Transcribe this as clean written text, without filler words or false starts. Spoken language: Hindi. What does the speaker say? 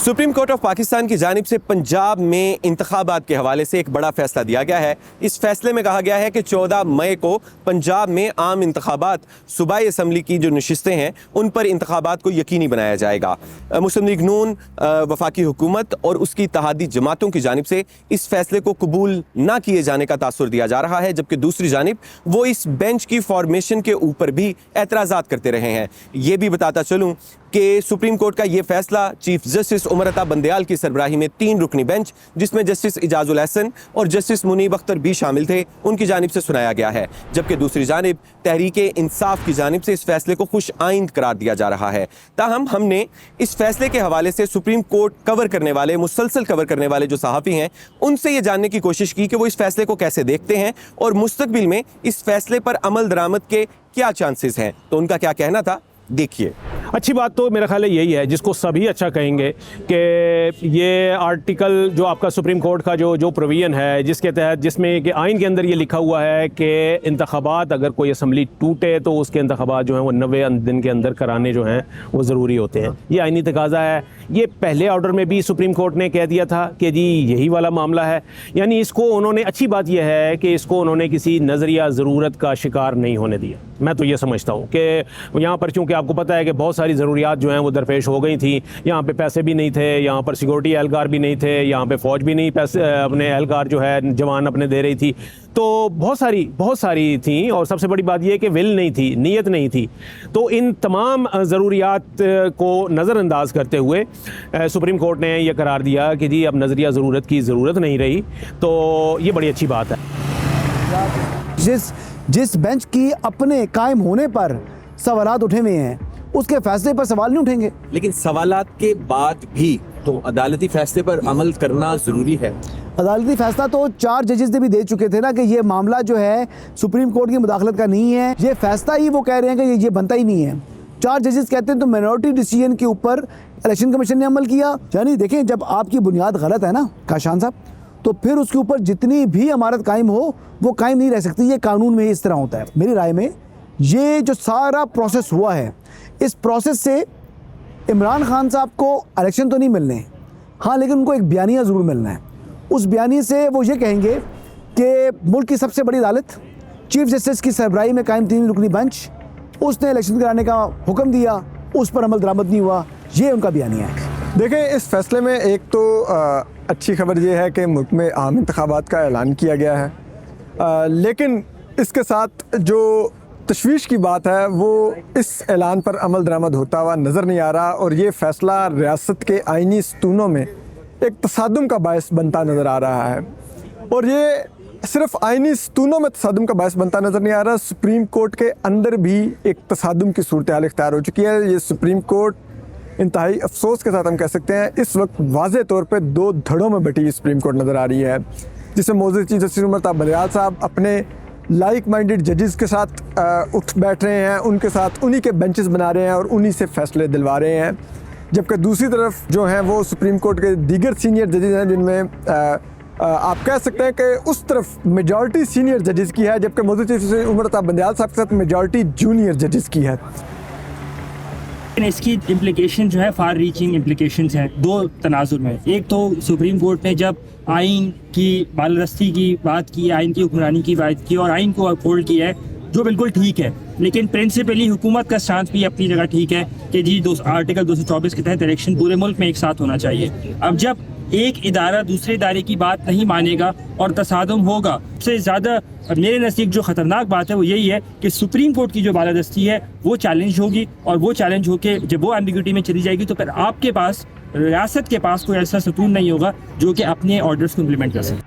सुप्रीम कोर्ट ऑफ पाकिस्तान की जानिब से पंजाब में इंतखाबात के हवाले से एक बड़ा फैसला दिया गया है। इस फैसले में कहा गया है कि 14 मई को पंजाब में आम इंतखाबात, सूबाई असम्बली की जो नशिस्तें हैं उन पर इंतखाबात को यकीनी बनाया जाएगा। मुस्लिम लीग नून, वफाकी हुकूमत और उसकी इत्तेहादी जमातों की जानिब से इस फैसले को कबूल ना किए जाने का तासुर दिया जा रहा है, जबकि दूसरी जानिब वो इस बेंच की फॉर्मेशन के ऊपर भी एतराज़ात करते रहे हैं। ये भी बताता चलूँ कि सुप्रीम कोर्ट का ये फैसला चीफ जस्टिस उमर अता बंदयाल की सरबराही में 3 रुकनी बेंच, जिसमें जस्टिस इजाजुल हसन और जस्टिस मुनीब अख्तर भी शामिल थे, उनकी जानिब से सुनाया गया है। जबकि दूसरी जानिब तहरीके इंसाफ की जानिब से इस फैसले को खुश आइंद करार दिया जा रहा है। ताहम हमने इस फैसले के हवाले से सुप्रीम कोर्ट कवर करने वाले, मुसलसल कवर करने वाले जो सहाफ़ी हैं उनसे ये जानने की कोशिश की कि वो इस फैसले को कैसे देखते हैं और मुस्तकबिल में इस फैसले पर अमल दरामद के क्या चांसेस हैं। तो उनका क्या कहना था, देखिए। अच्छी बात तो मेरा ख्याल है यही है, जिसको सभी अच्छा कहेंगे कि ये आर्टिकल जो आपका सुप्रीम कोर्ट का जो प्रोविजन है, जिसके तहत जिसमें कि आइन के अंदर ये लिखा हुआ है कि इंतखाबात अगर कोई असम्बली टूटे तो उसके इंतखाबात जो हैं वो 90 दिन के अंदर कराने जो हैं वो ज़रूरी होते हैं। ये आइनी तकाज़ा है। ये पहले ऑर्डर में भी सुप्रीम कोर्ट ने कह दिया था कि जी यही वाला मामला है। यानी इसको उन्होंने, अच्छी बात यह है कि इसको उन्होंने किसी नज़रिया ज़रूरत का शिकार नहीं होने दिया। मैं तो ये समझता हूँ कि यहाँ पर चूँकि आपको पता है कि बहुत सारी ज़रूरियात जो हैं वो दरपेश हो गई थी। यहाँ पे पैसे भी नहीं थे, यहाँ पर सिक्योरिटी एहलकार भी नहीं थे, यहाँ पे फ़ौज भी नहीं पैसे अपने एहलकार जो है जवान अपने दे रही थी। तो बहुत सारी थी और सबसे बड़ी बात यह कि विल नहीं थी, नीयत नहीं थी। तो इन तमाम ज़रूरियात को नज़रअंदाज करते हुए सुप्रीम कोर्ट ने यह करार दिया कि जी अब नज़रिया ज़रूरत की ज़रूरत नहीं रही। तो ये बड़ी अच्छी बात है। जिस बेंच की अपने कायम होने पर सवालात उठे हुए हैं, उसके फैसले पर सवाल नहीं उठेंगे। लेकिन सवालात के बाद भी तो अदालती फैसले पर अमल करना ज़रूरी है। अदालती फैसला तो 4 जजेस ने भी दे चुके थे ना कि ये मामला जो है सुप्रीम कोर्ट की मुदाखलत का नहीं है। ये फैसला ही वो कह रहे हैं कि ये बनता ही नहीं है। 4 जजेस कहते हैं तो माइनॉरिटी डिसीजन के ऊपर इलेक्शन कमीशन ने अमल किया। यानी देखें, जब आपकी बुनियाद गलत है ना काशान साहब, तो फिर उसके ऊपर जितनी भी इमारत कायम हो वो कायम नहीं रह सकती। ये कानून में ही इस तरह होता है। मेरी राय में ये जो सारा प्रोसेस हुआ है, इस प्रोसेस से इमरान खान साहब को इलेक्शन तो नहीं मिलने, हाँ, लेकिन उनको एक बयानिया ज़रूर मिलना है। उस बयानी से वो ये कहेंगे कि मुल्क की सबसे बड़ी अदालत चीफ जस्टिस की सरबराही में कायम 3 रुकनी बेंच, उसने इलेक्शन कराने का हुक्म दिया, उस पर अमल दरामद नहीं हुआ। ये उनका बयानिया है। देखें, इस फैसले में एक तो अच्छी खबर ये है कि मुल्क में आम इंतखाबात का ऐलान किया गया है, लेकिन इसके साथ जो तशवीश की बात है वो इस ऐलान पर अमल दरामद होता हुआ नज़र नहीं आ रहा और ये फ़ैसला रियासत के आइनी सतूनों में एक तसादुम का बायस बनता नज़र आ रहा है। और ये सिर्फ आइनी सतूनों में तसादुम का बायस बनता नज़र नहीं आ रहा, सुप्रीम कोर्ट के अंदर भी एक तसादुम की सूरत हाल इख्तियार हो चुकी है। ये सुप्रीम कोर्ट इंतहाई अफसोस के साथ हम कह सकते हैं इस वक्त वाज़े तौर पे 2 धड़ों में बटी हुई सुप्रीम कोर्ट नज़र आ रही है, जिसमें मौजूद चीफ जस्टिस उमर अता बंदयाल साहब अपने लाइक माइंडेड जजेस के साथ उठ बैठ रहे हैं, उनके साथ उन्हीं के बेंचेस बना रहे हैं और उन्हीं से फैसले दिलवा रहे हैं। जबकि दूसरी तरफ जो हैं वो सुप्रीम कोर्ट के दीगर सीनियर जजेस हैं, जिनमें आप कह सकते हैं कि उस तरफ मेजॉरिटी सीनियर जजेस की है, जबकि मौजूद चीफ जस्टिस उमर अता बंदयाल साहब के साथ मेजॉरिटी जूनियर जजेस की है। इसकी इम्प्लिकेशन जो है फार रीचिंग इम्प्लिकेशंस हैं 2 तनाजुर में। एक तो सुप्रीम कोर्ट ने जब आइन की बालादस्ती की बात की, आइन की हुक्मरानी की बात की और आइन को अपहोल्ड किया है, जो बिल्कुल ठीक है, लेकिन प्रिंसिपली हुकूमत का स्टांस भी अपनी जगह ठीक है कि जी आर्टिकल 224 के तहत इलेक्शन पूरे मुल्क में एक साथ होना चाहिए। अब जब एक इदारा दूसरे इदारे की बात नहीं मानेगा और तसादुम होगा, सबसे ज़्यादा मेरे नज़दीक जो ख़तरनाक बात है वो यही है कि सुप्रीम कोर्ट की जो बालादस्ती है वो चैलेंज होगी और वो चैलेंज होके जब वो एम्बिग्यूटी में चली जाएगी तो फिर आपके पास, रियासत के पास कोई ऐसा सुकून नहीं होगा जो कि अपने ऑर्डर्स को इम्प्लीमेंट कर सके।